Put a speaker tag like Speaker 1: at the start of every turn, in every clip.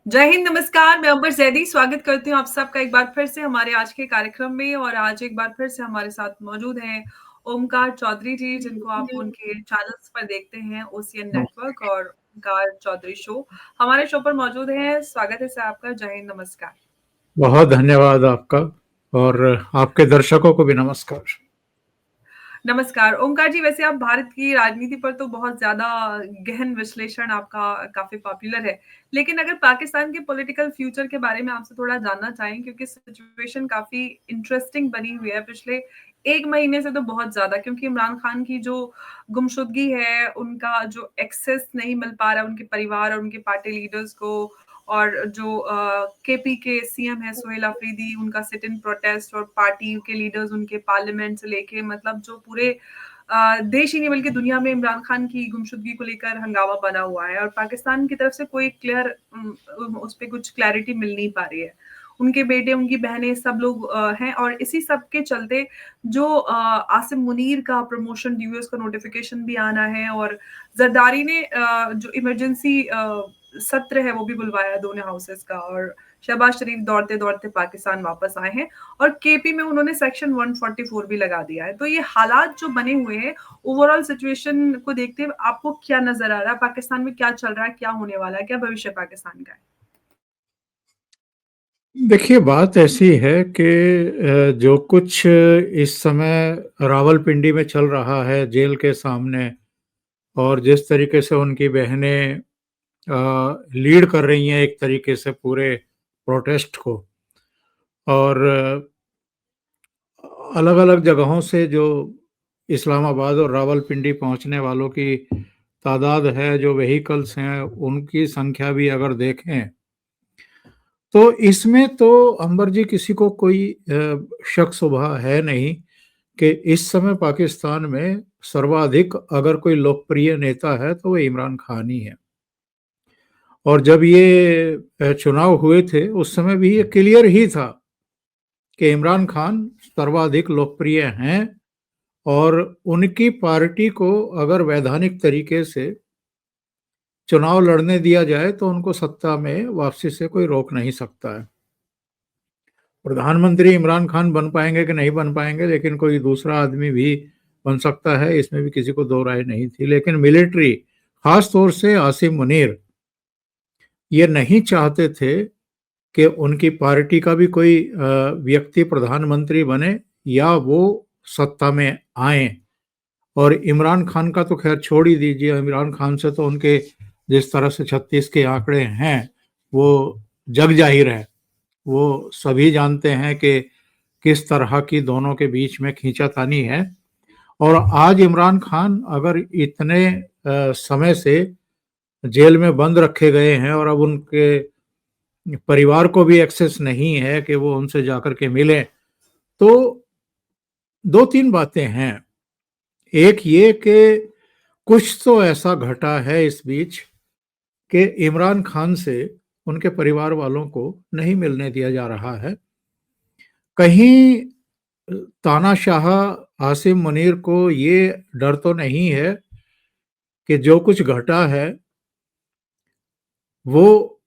Speaker 1: जय हिंद, नमस्कार। मैं अंबर ज़ैदी स्वागत करती हूँ आप सबका एक बार फिर से हमारे आज के कार्यक्रम में और आज एक बार फिर से हमारे साथ मौजूद हैं ओमकार चौधरी जी, जिनको आप उनके चैनल्स पर देखते हैं ओसीएन नेटवर्क और ओमकार चौधरी शो। हमारे शो पर मौजूद हैं, स्वागत है सर आपका। जय हिंद, नमस्कार।
Speaker 2: बहुत धन्यवाद आपका और आपके दर्शकों को भी नमस्कार।
Speaker 1: नमस्कार। ओमकार जी, वैसे आप भारत की राजनीति पर तो बहुत ज़्यादा गहन विश्लेषण आपका काफ़ी पॉपुलर है। लेकिन अगर पाकिस्तान के पॉलिटिकल फ्यूचर के बारे में आपसे थोड़ा जानना चाहें क्योंकि सिचुएशन काफ़ी इंटरेस्टिंग बनी हुई है पिछले 1 महीने से तो बहुत ज़्यादा, क्योंकि इमरान खान की जो गुमशुदगी है, उनका जो एक्सेस नहीं मिल पा रहा है उनके परिवार और उनके पार्टी लीडर्स को, और जो केपी के सीएम है सोहेल अफरीदी, उनका सिट इन प्रोटेस्ट और पार्टी के लीडर्स उनके पार्लियामेंट से लेके मतलब जो पूरे देश ही नहीं बल्कि दुनिया में इमरान खान की गुमशुदगी को लेकर हंगामा बना हुआ है और पाकिस्तान की तरफ से कोई क्लियर उस पे कुछ क्लैरिटी मिल नहीं पा रही है। उनके बेटे, उनकी बहनें सब लोग हैं और इसी सब के चलते जो आसिम मुनीर का प्रमोशन ड्यू का नोटिफिकेशन भी आना है और जरदारी ने जो इमरजेंसी सत्र है वो भी बुलवाया दोनों हाउसेस का, और शहबाज शरीफ दौड़ते दौड़ते पाकिस्तान वापस आए हैं और केपी में उन्होंने सेक्शन 144 भी लगा दिया है। तो ये हालात जो बने हुए हैं, ओवरऑल सिचुएशन को देखते हुए आपको क्या नजर आ रहा है? पाकिस्तान में क्या चल रहा है, क्या होने वाला है, क्या भविष्य पाकिस्तान का है?
Speaker 2: देखिए, बात ऐसी है कि जो कुछ इस समय रावलपिंडी में चल रहा है जेल के सामने, और जिस तरीके से उनकी बहनें लीड कर रही हैं एक तरीके से पूरे प्रोटेस्ट को, और अलग-अलग जगहों से जो इस्लामाबाद और रावलपिंडी पहुंचने वालों की तादाद है, जो व्हीकल्स हैं, उनकी संख्या भी अगर देखें तो इसमें तो अंबर जी किसी को कोई शक शुबा है नहीं कि इस समय पाकिस्तान में सर्वाधिक अगर कोई लोकप्रिय नेता है तो वो इमरान खान ही है। और जब ये चुनाव हुए थे उस समय भी ये क्लियर ही था कि इमरान खान सर्वाधिक लोकप्रिय हैं, और उनकी पार्टी को अगर वैधानिक तरीके से चुनाव लड़ने दिया जाए तो उनको सत्ता में वापसी से कोई रोक नहीं सकता है। प्रधानमंत्री इमरान खान बन पाएंगे कि नहीं बन पाएंगे, लेकिन कोई दूसरा आदमी भी बन सकता है, इसमें भी किसी को दो राय नहीं थी। लेकिन मिलिट्री, खास तौर से आसिम मुनीर, ये नहीं चाहते थे कि उनकी पार्टी का भी कोई व्यक्ति प्रधानमंत्री बने या वो सत्ता में आए। और इमरान खान का तो खैर छोड़ ही दीजिए, इमरान खान से तो उनके जिस तरह से 36 के आंकड़े हैं वो जग जाहिर है। वो सभी जानते हैं कि किस तरह की दोनों के बीच में खींचातानी है। और आज इमरान खान अगर इतने समय से जेल में बंद रखे गए हैं और अब उनके परिवार को भी एक्सेस नहीं है कि वो उनसे जाकर के मिलें, तो दो तीन बातें हैं। एक ये कि कुछ तो ऐसा घटा है इस बीच कि इमरान खान से उनके परिवार वालों को नहीं मिलने दिया जा रहा है। कहीं तानाशाह आसिम मुनीर को ये डर तो नहीं है कि जो कुछ घटा है वो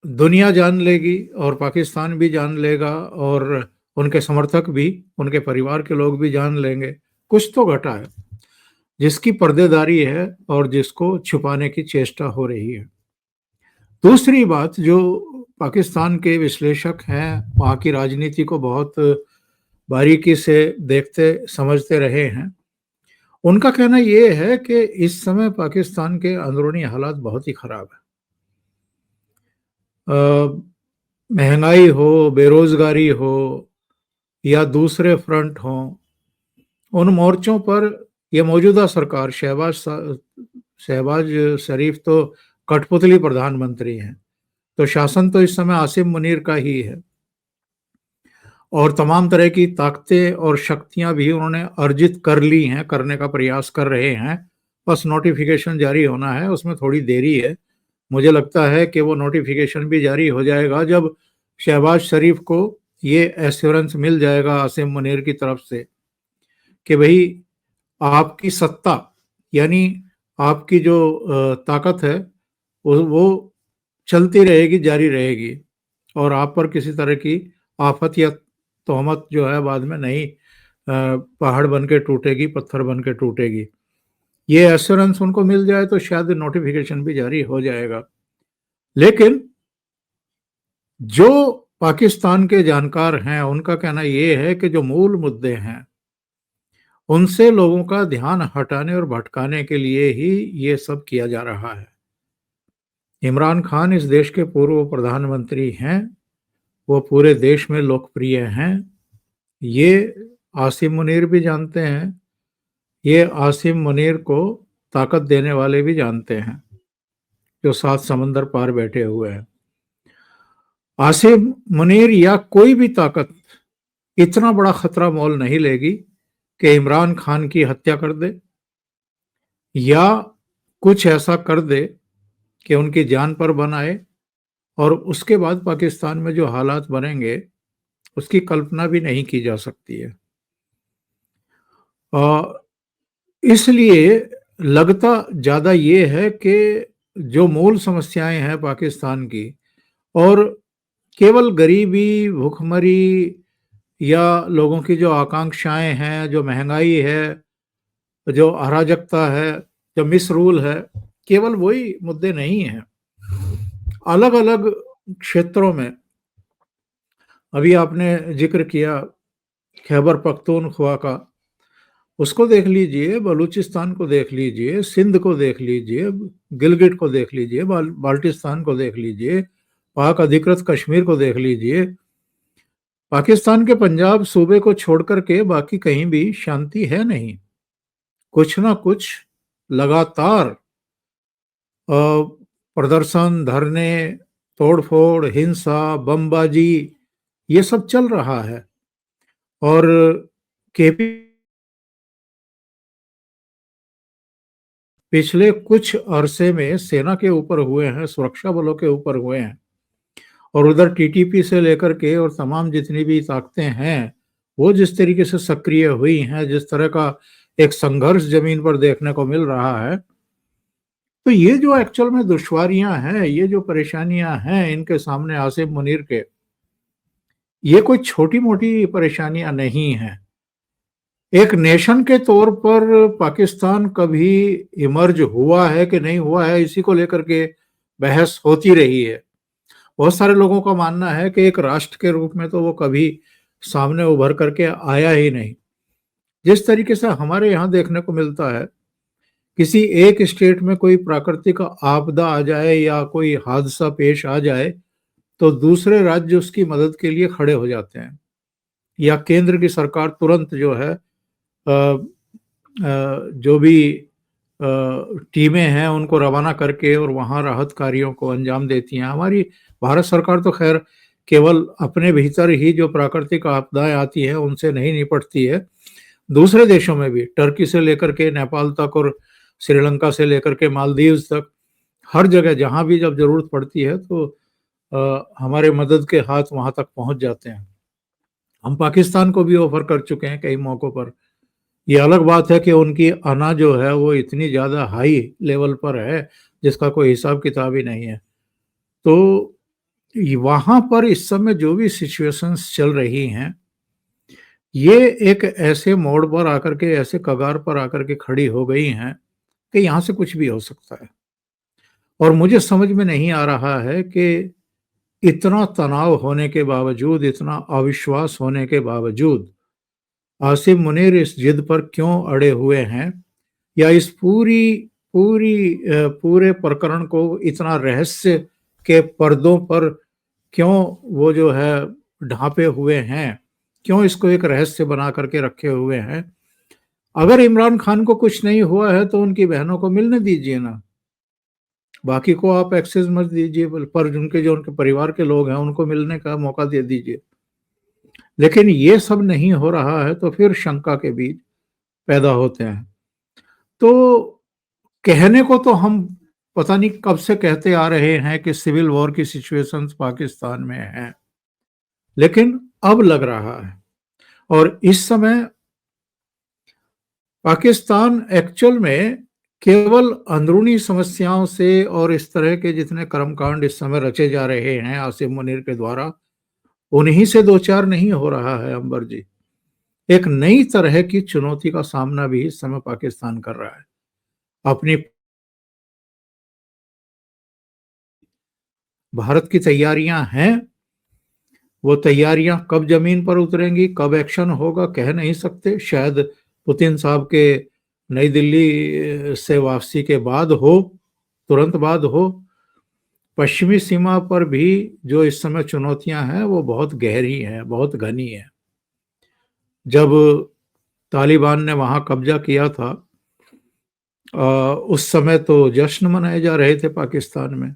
Speaker 2: दुनिया जान लेगी और पाकिस्तान भी जान लेगा और उनके समर्थक भी, उनके परिवार के लोग भी जान लेंगे। कुछ तो घटा है जिसकी पर्देदारी है और जिसको छुपाने की चेष्टा हो रही है। दूसरी बात, जो पाकिस्तान के विश्लेषक हैं, वहाँ की राजनीति को बहुत बारीकी से देखते समझते रहे हैं, उनका कहना ये है कि इस समय पाकिस्तान के अंदरूनी हालात बहुत ही खराब है। महंगाई हो, बेरोजगारी हो या दूसरे फ्रंट हो, उन मोर्चों पर ये मौजूदा सरकार, शहबाज शरीफ तो कठपुतली प्रधानमंत्री हैं, तो शासन तो इस समय आसिम मुनीर का ही है, और तमाम तरह की ताकतें और शक्तियां भी उन्होंने अर्जित कर ली हैं, करने का प्रयास कर रहे हैं। बस नोटिफिकेशन जारी होना है, उसमें थोड़ी देरी है। मुझे लगता है कि वो नोटिफिकेशन भी जारी हो जाएगा जब शहबाज शरीफ को ये एश्योरेंस मिल जाएगा आसिम मुनीर की तरफ से कि भाई आपकी सत्ता, यानी आपकी जो ताकत है वो चलती रहेगी, जारी रहेगी, और आप पर किसी तरह की आफत या तोहमत जो है बाद में नहीं पहाड़ बन के टूटेगी, पत्थर बन के टूटेगी। ये एश्योरेंस उनको मिल जाए तो शायद नोटिफिकेशन भी जारी हो जाएगा। लेकिन जो पाकिस्तान के जानकार हैं उनका कहना ये है कि जो मूल मुद्दे हैं उनसे लोगों का ध्यान हटाने और भटकाने के लिए ही ये सब किया जा रहा है। इमरान खान इस देश के पूर्व प्रधानमंत्री हैं, वो पूरे देश में लोकप्रिय हैं। ये आसिम मुनीर भी जानते हैं, ये आसिम मुनीर को ताकत देने वाले भी जानते हैं, जो 7 समंदर पार बैठे हुए हैं। आसिम मुनीर या कोई भी ताकत इतना बड़ा खतरा मोल नहीं लेगी कि इमरान खान की हत्या कर दे या कुछ ऐसा कर दे कि उनकी जान पर बन आए, और उसके बाद पाकिस्तान में जो हालात बनेंगे उसकी कल्पना भी नहीं की जा सकती है। इसलिए लगता ज़्यादा ये है कि जो मूल समस्याएं हैं पाकिस्तान की, और केवल गरीबी, भूखमरी या लोगों की जो आकांक्षाएं हैं, जो महंगाई है, जो अराजकता है, जो मिसरूल है, केवल वही मुद्दे नहीं हैं। अलग अलग क्षेत्रों में, अभी आपने जिक्र किया खैबर पख्तूनख्वा का, उसको देख लीजिए, बलूचिस्तान को देख लीजिए, सिंध को देख लीजिए, गिलगिट को देख लीजिए, बाल्टिस्तान को देख लीजिए, पाक अधिकृत कश्मीर को देख लीजिए। पाकिस्तान के पंजाब सूबे को छोड़कर के बाकी कहीं भी शांति है नहीं। कुछ ना कुछ लगातार प्रदर्शन, धरने, तोड़फोड़, हिंसा, बमबाजी, ये सब चल रहा है। और केपी पिछले कुछ अरसे में सेना के ऊपर हुए हैं, सुरक्षा बलों के ऊपर हुए हैं, और उधर टीटीपी से लेकर के और तमाम जितनी भी ताकतें हैं वो जिस तरीके से सक्रिय हुई हैं, जिस तरह का एक संघर्ष जमीन पर देखने को मिल रहा है, तो ये जो एक्चुअल में दुश्वारियां हैं, ये जो परेशानियां हैं इनके सामने आसिम मुनीर के, ये कोई छोटी मोटी परेशानियां नहीं हैं। एक नेशन के तौर पर पाकिस्तान कभी इमर्ज हुआ है कि नहीं हुआ है, इसी को लेकर के बहस होती रही है। बहुत सारे लोगों का मानना है कि एक राष्ट्र के रूप में तो वो कभी सामने उभर करके आया ही नहीं। जिस तरीके से हमारे यहाँ देखने को मिलता है, किसी एक स्टेट में कोई प्राकृतिक आपदा आ जाए या कोई हादसा पेश आ जाए तो दूसरे राज्य उसकी मदद के लिए खड़े हो जाते हैं, या केंद्र की सरकार तुरंत जो है जो भी टीमें हैं उनको रवाना करके और वहाँ राहत कार्यों को अंजाम देती हैं। हमारी भारत सरकार तो खैर केवल अपने भीतर ही जो प्राकृतिक आपदाएं आती हैं उनसे नहीं निपटती है, दूसरे देशों में भी, टर्की से लेकर के नेपाल तक और श्रीलंका से लेकर के मालदीव्स तक, हर जगह जहाँ भी जब जरूरत पड़ती है तो हमारे मदद के हाथ वहाँ तक पहुँच जाते हैं। हम पाकिस्तान को भी ऑफर कर चुके हैं कई मौक़ों पर। ये अलग बात है कि उनकी अना जो है वो इतनी ज़्यादा हाई लेवल पर है जिसका कोई हिसाब किताब ही नहीं है। तो वहाँ पर इस समय जो भी सिचुएशंस चल रही हैं, ये एक ऐसे मोड़ पर आकर के, ऐसे कगार पर आकर के खड़ी हो गई हैं कि यहाँ से कुछ भी हो सकता है। और मुझे समझ में नहीं आ रहा है कि इतना तनाव होने के बावजूद, इतना अविश्वास होने के बावजूद आसिम मुनीर इस जिद पर क्यों अड़े हुए हैं, या इस पूरे प्रकरण को इतना रहस्य के पर्दों पर क्यों वो जो है ढांपे हुए हैं, क्यों इसको एक रहस्य बना करके रखे हुए हैं। अगर इमरान खान को कुछ नहीं हुआ है तो उनकी बहनों को मिलने दीजिए ना, बाकी को आप एक्सेस मत दीजिए, पर उनके जो उनके परिवार के लोग हैं उनको मिलने का मौका दे दीजिए। लेकिन ये सब नहीं हो रहा है तो फिर शंका के बीज पैदा होते हैं। तो कहने को तो हम पता नहीं कब से कहते आ रहे हैं कि सिविल वॉर की सिचुएशंस पाकिस्तान में है, लेकिन अब लग रहा है। और इस समय पाकिस्तान एक्चुअल में केवल अंदरूनी समस्याओं से और इस तरह के जितने कर्मकांड इस समय रचे जा रहे हैं आसिम मुनीर के द्वारा, उन्हीं से दो चार नहीं हो रहा है अंबर जी। एक नई तरह की चुनौती का सामना भी इस समय पाकिस्तान कर रहा है। अपनी भारत की तैयारियां हैं, वो तैयारियां कब जमीन पर उतरेंगी, कब एक्शन होगा, कह नहीं सकते। शायद पुतिन साहब के नई दिल्ली से वापसी के बाद हो, तुरंत बाद हो। पश्चिमी सीमा पर भी जो इस समय चुनौतियां हैं वो बहुत गहरी हैं, बहुत घनी हैं। जब तालिबान ने वहां कब्जा किया था, उस समय तो जश्न मनाए जा रहे थे पाकिस्तान में,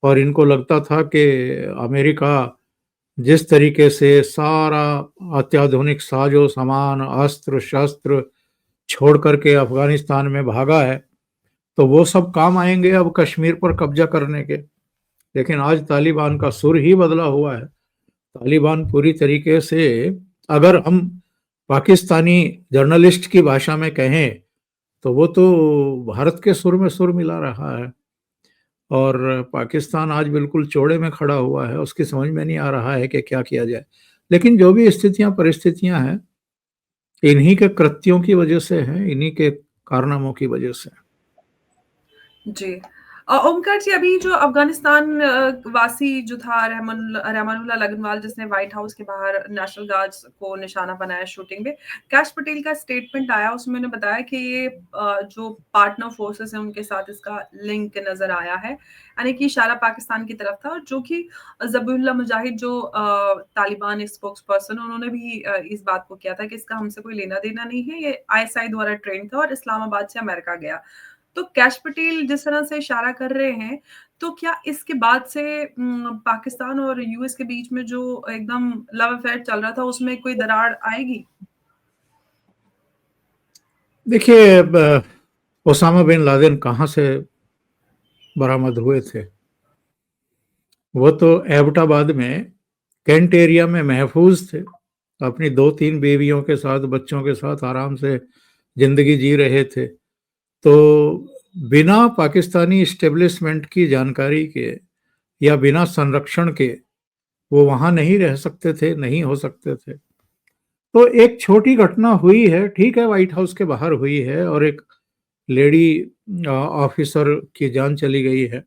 Speaker 2: और इनको लगता था कि अमेरिका जिस तरीके से सारा अत्याधुनिक साजो सामान, अस्त्र शस्त्र छोड़ करके अफगानिस्तान में भागा है, तो वो सब काम आएंगे अब कश्मीर पर कब्जा करने के। लेकिन आज तालिबान का सुर ही बदला हुआ है। तालिबान पूरी तरीके से, अगर हम पाकिस्तानी जर्नलिस्ट की भाषा में कहें, तो वो तो भारत के सुर में सुर मिला रहा है। और पाकिस्तान आज बिल्कुल चौड़े में खड़ा हुआ है, उसकी समझ में नहीं आ रहा है कि क्या किया जाए। लेकिन जो भी स्थितियां परिस्थितियां हैं, इन्हीं के कृत्यों की वजह से हैं, इन्हीं के कारनामों की वजह से।
Speaker 1: जी। ओमकार जी, अभी जो अफ़गानिस्तान वासी जो था रहमानुल्लाह लगनवाल, जिसने व्हाइट हाउस के बाहर नेशनल गार्ड्स को निशाना बनाया शूटिंग में, कैश पटेल का स्टेटमेंट आया, उसमें उन्होंने बताया कि ये जो पार्टनर फोर्सेस हैं उनके साथ इसका लिंक नज़र आया है। यानी कि इशारा पाकिस्तान की तरफ था, और जो कि ज़बीहुल्लाह मुजाहिद जो तालिबान स्पोक्स पर्सन, उन्होंने भी इस बात को किया था कि इसका हमसे कोई लेना-देना नहीं है, ये आईएसआई द्वारा ट्रेंड था और इस्लामाबाद से अमेरिका गया। तो कैश पटेल जिस तरह से इशारा कर रहे हैं, तो क्या इसके बाद से पाकिस्तान और यूएस के बीच में जो एकदम लव अफेयर चल रहा था, उसमें कोई दरार आएगी?
Speaker 2: देखिए, ओसामा बिन लादेन कहाँ से बरामद हुए थे? वो तो एबटाबाद में कैंट एरिया में महफूज थे, अपनी दो तीन बीवियों के साथ, बच्चों के साथ आराम से जिंदगी जी रहे थे। तो बिना पाकिस्तानी इस्टेब्लिशमेंट की जानकारी के या बिना संरक्षण के वो वहां नहीं रह सकते थे, नहीं हो सकते थे। तो एक छोटी घटना हुई है, ठीक है, व्हाइट हाउस के बाहर हुई है, और एक लेडी ऑफिसर की जान चली गई है।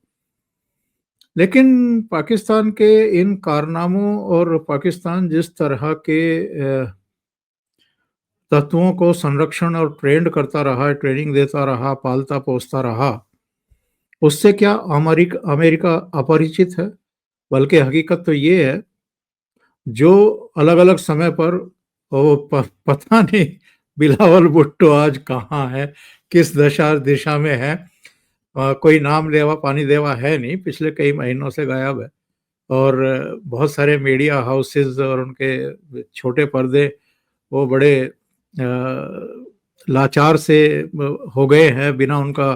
Speaker 2: लेकिन पाकिस्तान के इन कारनामों और पाकिस्तान जिस तरह के तत्वों को संरक्षण और ट्रेंड करता रहा, ट्रेनिंग देता रहा, पालता पोसता रहा, उससे क्या अमेरिका अमेरिका अपरिचित है? बल्कि हकीकत तो ये है, जो अलग अलग समय पर वो पता नहीं बिलावल भुट्टो आज कहाँ है, किस दशा दिशा में है। कोई नाम लेवा पानी देवा है नहीं, पिछले कई महीनों से गायब है। और बहुत सारे मीडिया हाउसेस और उनके छोटे पर्दे वो बड़े लाचार से हो गए हैं बिना उनका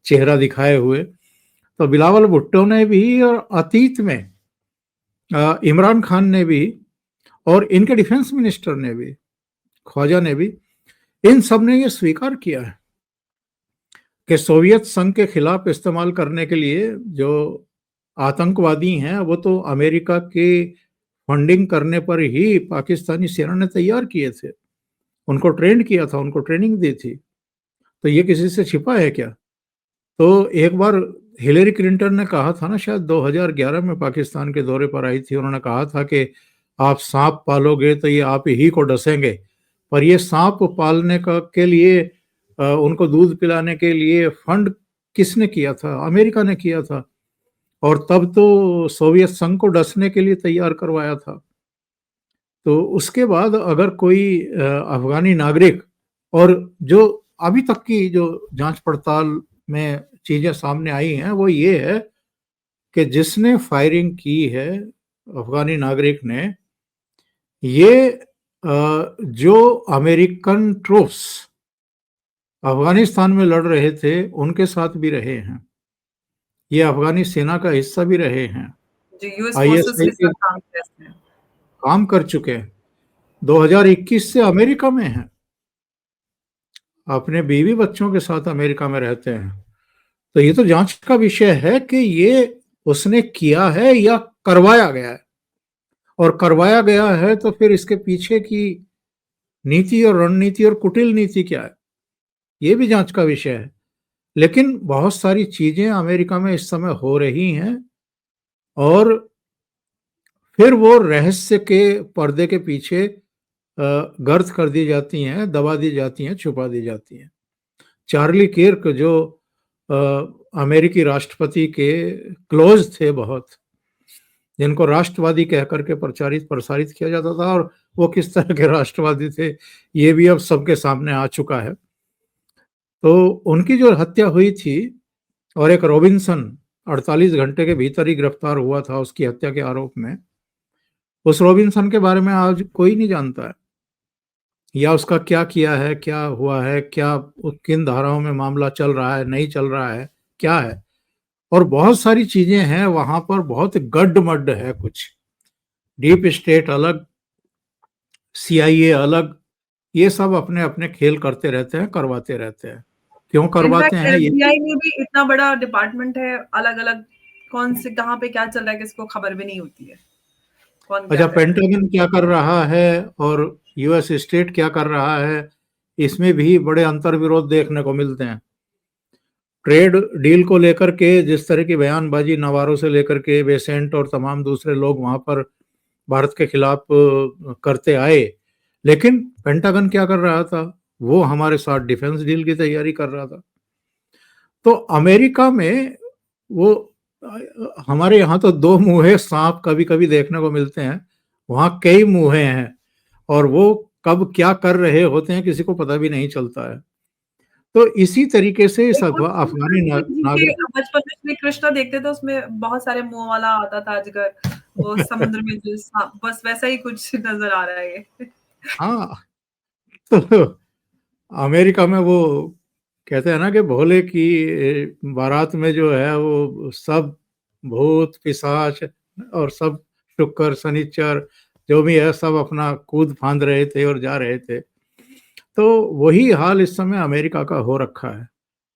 Speaker 2: चेहरा दिखाए हुए। तो बिलावल भुट्टो ने भी, और अतीत में इमरान खान ने भी, और इनके डिफेंस मिनिस्टर ने भी, ख्वाजा ने भी, इन सब ने ये स्वीकार किया है कि सोवियत संघ के खिलाफ इस्तेमाल करने के लिए जो आतंकवादी हैं वो तो अमेरिका के फंडिंग करने पर ही पाकिस्तानी सेना ने तैयार किए थे, उनको ट्रेंड किया था, उनको ट्रेनिंग दी थी। तो ये किसी से छिपा है क्या? तो एक बार हिलेरी क्लिंटन ने कहा था ना, शायद 2011 में पाकिस्तान के दौरे पर आई थी, उन्होंने कहा था कि आप सांप पालोगे तो ये आप ही को डसेंगे। पर ये सांप पालने का के लिए उनको दूध पिलाने के लिए फंड किसने किया था? अमेरिका ने किया था, और तब तो सोवियत संघ को डसने के लिए तैयार करवाया था। तो उसके बाद अगर कोई अफगानी नागरिक, और जो अभी तक की जो जांच पड़ताल में चीजें सामने आई हैं वो ये है कि जिसने फायरिंग की है अफगानी नागरिक ने, ये जो अमेरिकन ट्रूप्स अफगानिस्तान में लड़ रहे थे उनके साथ भी रहे हैं, ये अफगानी सेना का हिस्सा भी रहे हैं,
Speaker 1: जी, यूएस फोर्सेस
Speaker 2: आईएसआई
Speaker 1: के
Speaker 2: के
Speaker 1: साथ काम करते हैं।
Speaker 2: काम कर चुके हैं, 2021 से अमेरिका में हैं। अपने बीवी बच्चों के साथ अमेरिका में रहते हैं। तो ये तो जांच का विषय है कि ये उसने किया है या करवाया गया है, और करवाया गया है तो फिर इसके पीछे की नीति और रणनीति और कुटिल नीति क्या है, ये भी जांच का विषय है। लेकिन बहुत सारी चीजें अमेरिका में इस समय हो रही हैं, और फिर वो रहस्य के पर्दे के पीछे गर्द कर दी जाती हैं, दबा दी जाती हैं, छुपा दी जाती हैं। चार्ली किर्क जो अमेरिकी राष्ट्रपति के क्लोज थे बहुत, जिनको राष्ट्रवादी कह करके प्रचारित प्रसारित किया जाता था, और वो किस तरह के राष्ट्रवादी थे ये भी अब सबके सामने आ चुका है। तो उनकी जो हत्या हुई थी, और एक रॉबिन्सन 48 घंटे के भीतर ही गिरफ्तार हुआ था उसकी हत्या के आरोप में, उस रॉबिन्सन के बारे में आज कोई नहीं जानता है, या उसका क्या किया है, क्या हुआ है, क्या किन धाराओं में मामला चल रहा है, नहीं चल रहा है, क्या है। और बहुत सारी चीजें हैं वहां पर, बहुत गड्ढ-मड्ढ है कुछ। डीप स्टेट अलग, सीआईए अलग, ये सब अपने अपने खेल करते रहते हैं, करवाते रहते हैं। क्यों करवाते
Speaker 1: इनफैक्ट
Speaker 2: हैं ये?
Speaker 1: एफबीआई में भी इतना बड़ा डिपार्टमेंट है, अलग अलग कौन से कहाँ पे क्या चल रहा है किसको खबर भी नहीं होती है, कौन क्या
Speaker 2: अच्छा,
Speaker 1: कर रहा है।
Speaker 2: पेंटागन क्या कर रहा है और यूएस स्टेट क्या कर रहा है, इसमें भी बड़े अंतर विरोध देखने को मिलते हैं। ट्रेड डील को लेकर के जिस तरह की बयानबाजी नवारो से लेकर के बेसेंट और तमाम दूसरे लोग वहां पर भारत के खिलाफ करते आए, लेकिन पेंटागन क्या कर रहा था? वो हमारे साथ डिफेंस डील की तैयारी कर रहा था। तो अमेरिका में वो हमारे यहाँ तो दो मुँहे सांप कभी कभी देखने को मिलते हैं, वहाँ कई मुँहे हैं, और वो कब क्या कर रहे होते हैं किसी को पता भी नहीं चलता है। तो इसी तरीके से इस
Speaker 1: एक वो
Speaker 2: अफगानी
Speaker 1: जिनके
Speaker 2: नागरिक।
Speaker 1: बचपन में श्री कृष्णा देखते थे उसमें बहुत सारे मुंह वाला आता था अजगर, वो समुद्र में जो सांप, बस वैसा ही कुछ नजर आ रहा है ये।
Speaker 2: हाँ, तो अमेरिका में वो कहते हैं ना कि भोले की बारात में जो है वो सब भूत पिशाच और सब शुक्र शनिचर जो भी है सब अपना कूद फांद रहे थे और जा रहे थे। तो वही हाल इस समय अमेरिका का हो रखा है।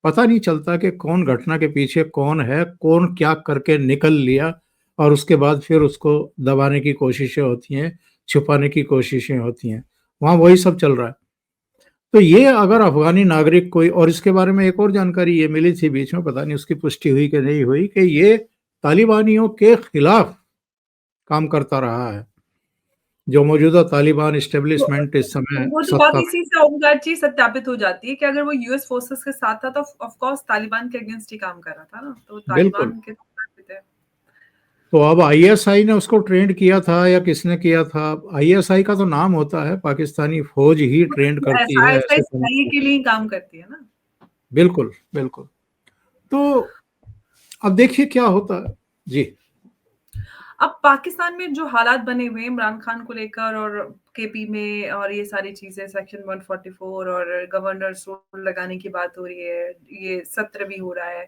Speaker 2: पता नहीं चलता कि कौन घटना के पीछे कौन है, कौन क्या करके निकल लिया, और उसके बाद फिर उसको दबाने की कोशिशें होती हैं, छुपाने की कोशिशें होती हैं। वहाँ वही सब चल रहा है। तो ये अगर अफगानी नागरिक कोई, और इसके बारे में एक और जानकारी ये मिली थी बीच में, पता नहीं उसकी पुष्टि हुई कि नहीं हुई, कि ये तालिबानियों के खिलाफ काम करता रहा है, जो मौजूदा तालिबान
Speaker 1: तो
Speaker 2: इस्टेब्लिशमेंट इस समय
Speaker 1: वो तो बात
Speaker 2: सत्ता में।
Speaker 1: इसी से ओमकार जी सत्यापित हो जाती है कि अगर वो यूएस फोर्सेस के साथ था तो ऑफ कोर्स तालिबान के अगेंस्ट ही काम कर रहा था ना, तो
Speaker 2: बिल्कुल।
Speaker 1: तालिबान के तो साथ थे।
Speaker 2: तो अब आईएसआई ने उसको ट्रेंड किया था या किसने किया था? आईएसआई का तो नाम होता है, पाकिस्तानी फौज ही ट्रेंड करती
Speaker 1: ऐसा
Speaker 2: है
Speaker 1: ऐसा
Speaker 2: ऐसे
Speaker 1: सिपाही
Speaker 2: तरीके।
Speaker 1: के लिए ही काम करती है ना।
Speaker 2: बिल्कुल बिल्कुल। तो अब देखिए क्या होता है जी।
Speaker 1: अब पाकिस्तान में जो हालात बने हुए हैं इमरान खान को लेकर, और केपी में और ये सारी चीजें, सेक्शन 144 और गवर्नर रूल लगाने की बात हो रही है, ये सत्र भी हो रहा है,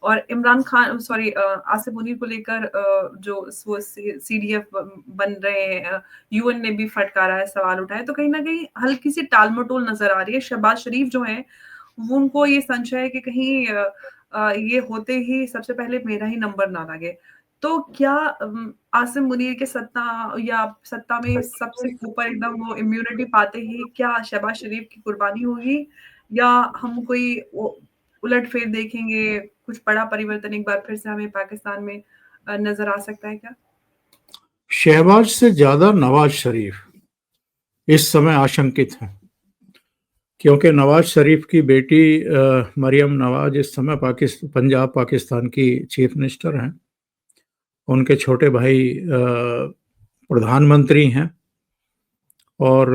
Speaker 1: और इमरान खान सॉरी आसिफ मुनीर को लेकर जो वो सीडीएफ बन रहे हैं, यूएन ने भी फटकारा है, सवाल उठाए, तो कहीं ना कहीं हल्की सी टालमटोल नजर आ रही है। शहबाज शरीफ जो है वो, उनको ये संशय है कि कहीं ये होते ही सबसे पहले मेरा ही नंबर ना लगे। तो क्या आसिम मुनीर के सत्ता या सत्ता में सबसे ऊपर एकदम वो इम्यूनिटी पाते ही क्या शहबाज शरीफ की कुर्बानी होगी, या हम कोई उलट-फेर देखेंगे, कुछ बड़ा परिवर्तन एक बार फिर से हमें पाकिस्तान में नज़र आ सकता है क्या?
Speaker 2: शहबाज से ज्यादा नवाज शरीफ इस समय आशंकित हैं, क्योंकि नवाज शरीफ की बेटी मरियम नवाज इस समय पंजाब पाकिस्तान की चीफ मिनिस्टर हैं। उनके छोटे भाई प्रधानमंत्री हैं, और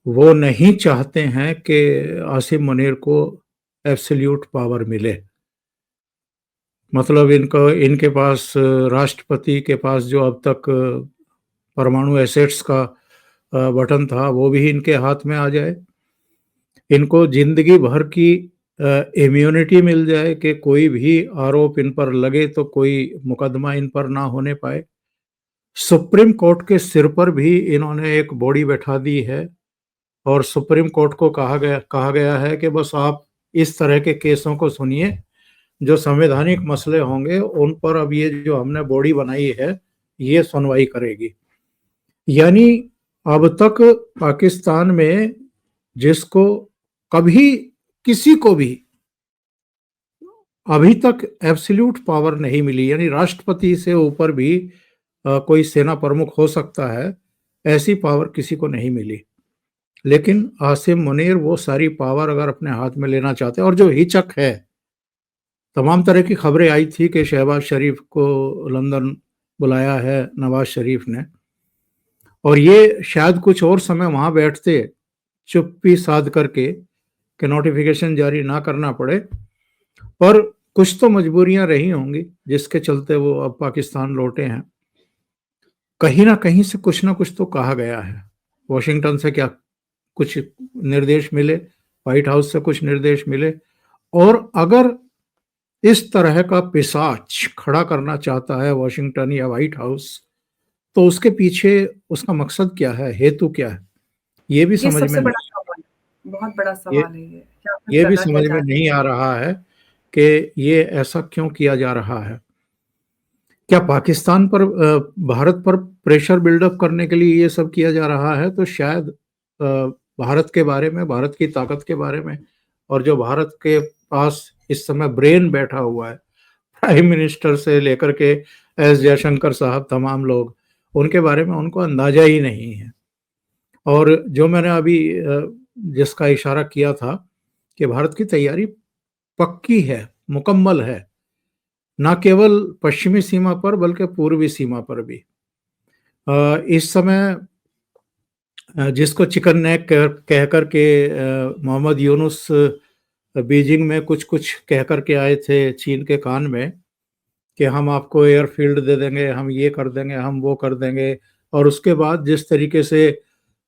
Speaker 2: वो नहीं चाहते हैं कि आसिम मुनीर को एब्सोल्यूट पावर मिले। मतलब इनको, इनके पास राष्ट्रपति के पास जो अब तक परमाणु एसेट्स का बटन था वो भी इनके हाथ में आ जाए, इनको जिंदगी भर की इम्यूनिटी मिल जाए कि कोई भी आरोप इन पर लगे तो कोई मुकदमा इन पर ना होने पाए। सुप्रीम कोर्ट के सिर पर भी इन्होंने एक बॉडी बैठा दी है, और सुप्रीम कोर्ट को कहा गया है कि बस आप इस तरह के केसों को सुनिए, जो संवैधानिक मसले होंगे उन पर अब ये जो हमने बॉडी बनाई है ये सुनवाई करेगी। यानी अब तक पाकिस्तान में जिसको कभी किसी को भी अभी तक एब्सोल्यूट पावर नहीं मिली, यानी राष्ट्रपति से ऊपर भी कोई सेना प्रमुख हो सकता है, ऐसी पावर किसी को नहीं मिली। लेकिन आसिम मुनीर वो सारी पावर अगर अपने हाथ में लेना चाहते हैं, और जो हिचक है, तमाम तरह की खबरें आई थी कि शहबाज शरीफ को लंदन बुलाया है नवाज शरीफ ने, और ये शायद कुछ और समय वहां बैठते चुप्पी साध करके कि नोटिफिकेशन जारी ना करना पड़े, पर कुछ तो मजबूरियां रही होंगी जिसके चलते वो अब पाकिस्तान लौटे हैं। कहीं ना कहीं से कुछ ना कुछ तो कहा गया है, वॉशिंगटन से क्या कुछ निर्देश मिले, व्हाइट हाउस से कुछ निर्देश मिले, और अगर इस तरह का पिशाच खड़ा करना चाहता है वॉशिंगटन या व्हाइट हाउस, तो उसके पीछे उसका मकसद क्या है, हेतु क्या है, ये भी
Speaker 1: ये
Speaker 2: समझ में
Speaker 1: सबसे
Speaker 2: नहीं,
Speaker 1: बड़ा सवाल है, बहुत बड़ा
Speaker 2: ये
Speaker 1: सवाल है ये, कि आखिर
Speaker 2: ये भी
Speaker 1: करना क्या
Speaker 2: समझ में
Speaker 1: चाहते हैं।
Speaker 2: नहीं आ रहा है कि ये ऐसा क्यों किया जा रहा है। क्या पाकिस्तान पर भारत पर प्रेशर बिल्डअप करने के लिए ये सब किया जा रहा है? तो शायद भारत के बारे में, भारत की ताकत के बारे में, और जो भारत के पास इस समय ब्रेन बैठा हुआ है, प्राइम मिनिस्टर से लेकर के एस जयशंकर साहब, तमाम लोग, उनके बारे में उनको अंदाजा ही नहीं है। और जो मैंने अभी जिसका इशारा किया था कि भारत की तैयारी पक्की है, मुकम्मल है, न केवल पश्चिमी सीमा पर बल्कि पूर्वी सीमा पर भी। इस समय जिसको चिकन नेक कह कर के मोहम्मद यूनुस बीजिंग में कुछ कुछ कह कर के आए थे चीन के कान में कि हम आपको एयरफील्ड दे देंगे, हम ये कर देंगे, हम वो कर देंगे, और उसके बाद जिस तरीके से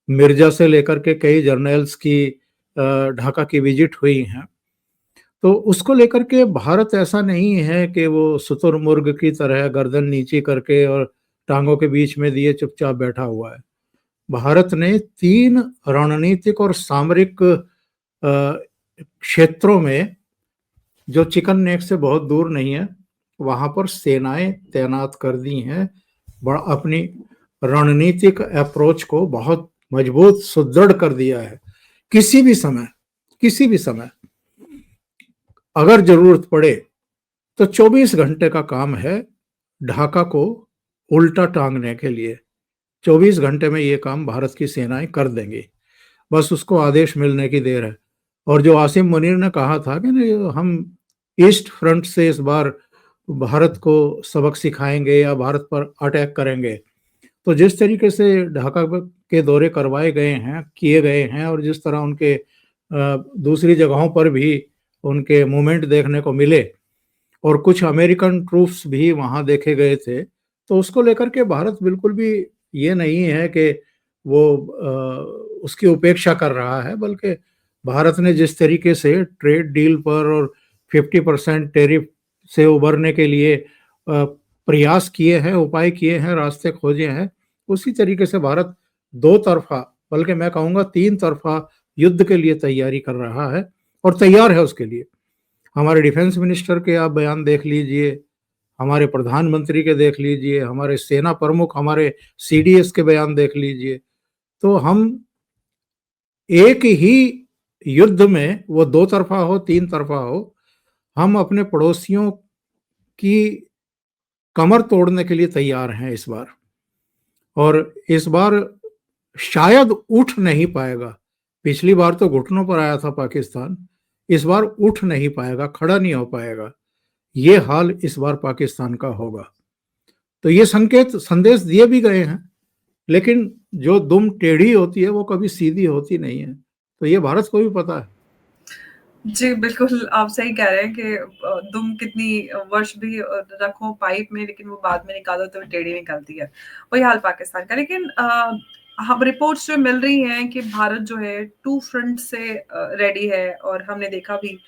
Speaker 2: मिर्जा से लेकर के कई जर्नल्स की ढाका की विजिट हुई हैं, तो उसको लेकर के भारत ऐसा नहीं है कि वो शुतुरमुर्ग की तरह गर्दन नीची करके और टांगों के बीच में दिए चुपचाप बैठा हुआ है। भारत ने 3 रणनीतिक और सामरिक क्षेत्रों में, जो चिकन नेक से बहुत दूर नहीं है, वहां पर सेनाएं तैनात कर दी हैं। अपनी रणनीतिक अप्रोच को बहुत मजबूत सुदृढ़ कर दिया है। किसी भी समय, किसी भी समय अगर जरूरत पड़े तो 24 घंटे का काम है ढाका को उल्टा टांगने के लिए। 24 घंटे में ये काम भारत की सेनाएं कर देंगी, बस उसको आदेश मिलने की देर है। और जो आसिम मुनीर ने कहा था कि नहीं, हम ईस्ट फ्रंट से इस बार भारत को सबक सिखाएंगे या भारत पर अटैक करेंगे, तो जिस तरीके से ढाका के दौरे करवाए गए हैं, किए गए हैं, और जिस तरह उनके दूसरी जगहों पर भी उनके मूवमेंट देखने को मिले, और कुछ अमेरिकन ट्रूप्स भी वहां देखे गए थे, तो उसको लेकर के भारत बिल्कुल भी ये नहीं है कि वो उसकी उपेक्षा कर रहा है, बल्कि भारत ने जिस तरीके से ट्रेड डील पर और 50% टैरिफ से उबरने के लिए प्रयास किए हैं, उपाय किए हैं, रास्ते खोजे हैं, उसी तरीके से भारत दो तरफा, बल्कि मैं कहूँगा 3 तरफा युद्ध के लिए तैयारी कर रहा है, और तैयार है उसके लिए। हमारे डिफेंस मिनिस्टर के आप बयान देख लीजिए, हमारे प्रधानमंत्री के देख लीजिए, हमारे सेना प्रमुख, हमारे सीडीएस के बयान देख लीजिए, तो हम एक ही युद्ध में, वो 2 तरफा हो 3 तरफा हो, हम अपने पड़ोसियों की कमर तोड़ने के लिए तैयार हैं इस बार। और इस बार शायद उठ नहीं पाएगा। पिछली बार तो घुटनों पर आया था पाकिस्तान, इस बार उठ नहीं पाएगा, खड़ा नहीं हो पाएगा। ये हाल इस बार पाकिस्तान का होगा। तो ये संकेत संदेश दिए भी गए हैं, लेकिन जो दुम टेढ़ी होती है वो कभी सीधी होती नहीं है, तो ये भारत को भी पता है।
Speaker 1: जी, बिल्कुल, आप सही कह रहे हैं कि दुम कितनी वर्ष भी रखो पाइप में, लेकिन वो बाद में निकालो तो टेढ़ी निकलती है। वही हाल पाकिस्तान का। लेकिन हम रिपोर्ट्स जो मिल रही हैं कि भारत जो है 2 फ्रंट से रेडी है, और हमने देखा भी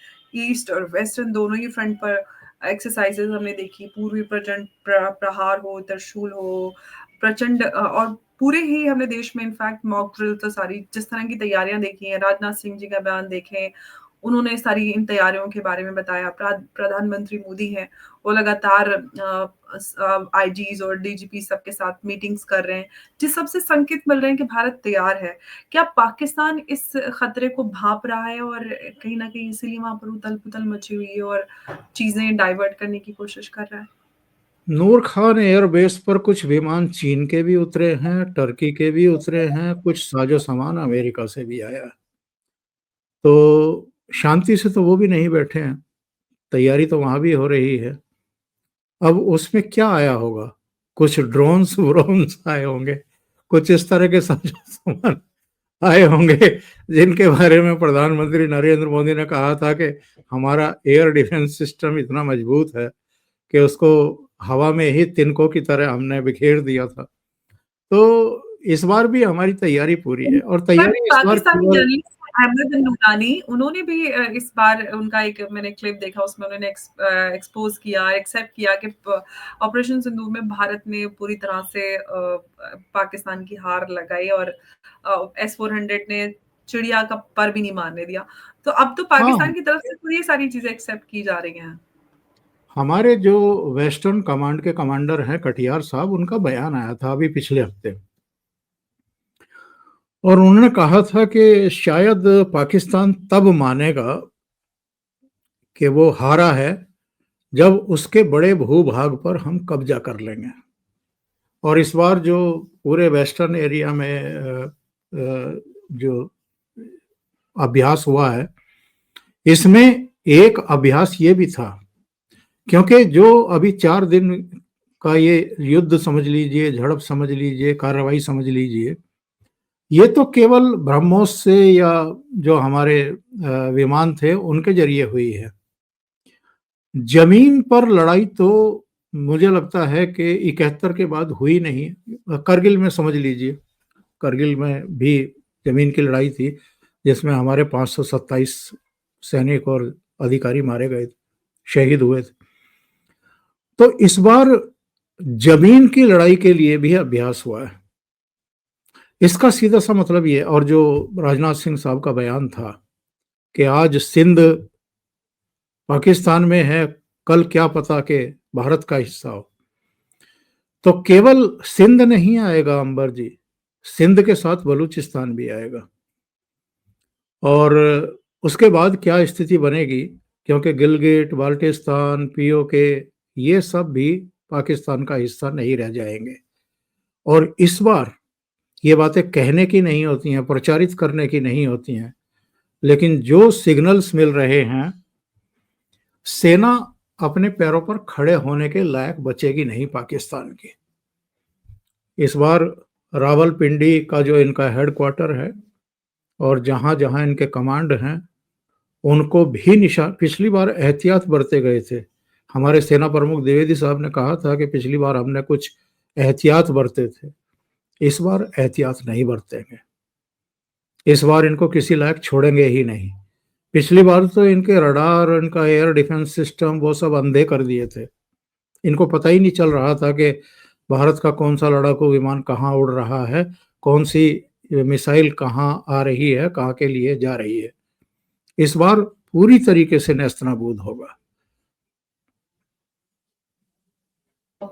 Speaker 1: ईस्ट और वेस्टर्न दोनों ही फ्रंट पर एक्सरसाइज़ेज़ हमने देखी। पूर्वी प्रचंड प्रहार हो, त्रिशूल हो, प्रचंड और पूरे ही हमने देश में इनफैक्ट मॉक ड्रिल तो सारी जिस तरह की तैयारियां देखी हैं, राजनाथ सिंह जी का बयान देखें, उन्होंने सारी इन तैयारियों के बारे में बताया। प्रधानमंत्री मोदी हैं, वो लगातार आईजीज और डीजीपी सबके साथ मीटिंग्स कर रहे हैं, जिस सबसे संकेत मिल रहे हैं कि भारत तैयार है। क्या पाकिस्तान इस खतरे को भांप रहा है और कहीं ना कहीं इसीलिए वहां पर उथल पुथल मची हुई है और चीजें डाइवर्ट करने की कोशिश कर रहा है?
Speaker 2: नूर खान एयरबेस पर कुछ विमान चीन के भी उतरे हैं, टर्की के भी उतरे हैं, कुछ साजो सामान अमेरिका से भी आया है। तो शांति से तो वो भी नहीं बैठे हैं, तैयारी तो वहां भी हो रही है। अब उसमें क्या आया होगा? कुछ ड्रोन्स व्रोन्स आए होंगे, कुछ इस तरह के साजो सामान आए होंगे जिनके बारे में प्रधानमंत्री नरेंद्र मोदी ने कहा था कि हमारा एयर डिफेंस सिस्टम इतना मजबूत है कि उसको हवा में ही तिनकों की तरह हमने बिखेर दिया था। तो इस बार भी हमारी तैयारी पूरी है, और
Speaker 1: पर
Speaker 2: तैयारी इस बार
Speaker 1: पाकिस्तानी
Speaker 2: केवल
Speaker 1: जर्नलिस्ट अहमद नूरानी, उन्होंने भी इस बार उनका एक मैंने क्लिप देखा, उसमें उन्होंने एक्सपोज किया, एक्सेप्ट किया कि ऑपरेशन सिंदूर में भारत ने पूरी तरह से पाकिस्तान की हार लगाई और S-400 ने चिड़िया का पर भी नहीं मारने दिया। तो अब तो
Speaker 2: हाँ,
Speaker 1: पाकिस्तान की तरफ से पूरी ये सारी चीजें एक्सेप्ट की जा रही हैं।
Speaker 2: हमारे जो वेस्टर्न कमांड के कमांडर हैं कटियार साहब, उनका बयान आया था अभी पिछले हफ्ते, और उन्होंने कहा था कि शायद पाकिस्तान तब मानेगा कि वो हारा है जब उसके बड़े भूभाग पर हम कब्जा कर लेंगे। और इस बार जो पूरे वेस्टर्न एरिया में जो अभ्यास हुआ है, इसमें एक अभ्यास ये भी था, क्योंकि जो अभी 4 दिन का ये युद्ध समझ लीजिए, झड़प समझ लीजिए, कार्रवाई समझ लीजिए, ये तो केवल ब्रह्मोस से या जो हमारे विमान थे उनके जरिए हुई है। जमीन पर लड़ाई तो मुझे लगता है कि 71 के बाद हुई नहीं। करगिल में समझ लीजिए, करगिल में भी जमीन की लड़ाई थी, जिसमें हमारे 527 सैनिक और अधिकारी मारे गए थे, शहीद हुए थे। तो इस बार जमीन की लड़ाई के लिए भी अभ्यास हुआ है। इसका सीधा सा मतलब ये, और जो राजनाथ सिंह साहब का बयान था कि आज सिंध पाकिस्तान में है, कल क्या पता कि भारत का हिस्सा हो। तो केवल सिंध नहीं आएगा अंबर जी, सिंध के साथ बलूचिस्तान भी आएगा। और उसके बाद क्या स्थिति बनेगी, क्योंकि गिलगिट बाल्टिस्तान पीओके ये सब भी पाकिस्तान का हिस्सा नहीं रह जाएंगे। और इस बार ये बातें कहने की नहीं होती हैं, प्रचारित करने की नहीं होती हैं, लेकिन जो सिग्नल्स मिल रहे हैं, सेना अपने पैरों पर खड़े होने के लायक बचेगी नहीं पाकिस्तान की। इस बार रावलपिंडी का जो इनका हेडक्वार्टर है और जहां जहां इनके कमांड हैं, उनको भी निशान, पिछली बार एहतियात बरते गए थे। हमारे सेना प्रमुख द्विवेदी साहब ने कहा था कि पिछली बार हमने कुछ एहतियात बरते थे, इस बार एहतियात नहीं बरतेंगे। इस बार इनको किसी लायक छोड़ेंगे ही नहीं। पिछली बार तो इनके रडार, इनका एयर डिफेंस सिस्टम वो सब अंधे कर दिए थे, इनको पता ही नहीं चल रहा था कि भारत का कौन सा लड़ाकू विमान कहाँ उड़ रहा है, कौन सी मिसाइल कहाँ आ रही है, कहाँ के लिए जा रही है। इस बार पूरी तरीके से नेस्तनाबूद होगा।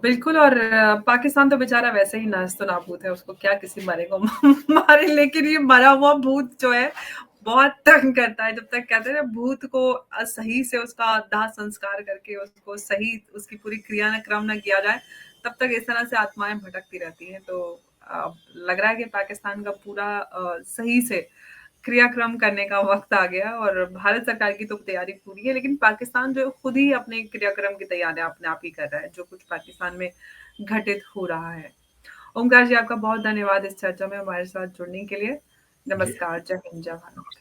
Speaker 1: बिल्कुल। और पाकिस्तान तो बेचारा वैसे ही नास्तो नाबूद है, उसको क्या किसी मरे को मारे, लेकिन ये मरा हुआ भूत जो है बहुत तंग करता है। जब तक कहते हैं ना भूत को सही से उसका दाह संस्कार करके उसको सही उसकी पूरी क्रियाक्रम न किया जाए, तब तक इस तरह से आत्माएं भटकती रहती हैं। तो लग रहा है कि पाकिस्तान का पूरा सही से क्रियाक्रम करने का वक्त आ गया और भारत सरकार की तो तैयारी पूरी है, लेकिन पाकिस्तान जो खुद ही अपने क्रियाक्रम की तैयारियां अपने आप ही कर रहा है, जो कुछ पाकिस्तान में घटित हो रहा है। ओमकार जी, आपका बहुत धन्यवाद इस चर्चा में हमारे साथ जुड़ने के लिए।
Speaker 2: जी।
Speaker 1: नमस्कार, जय हिंद, जय भारत।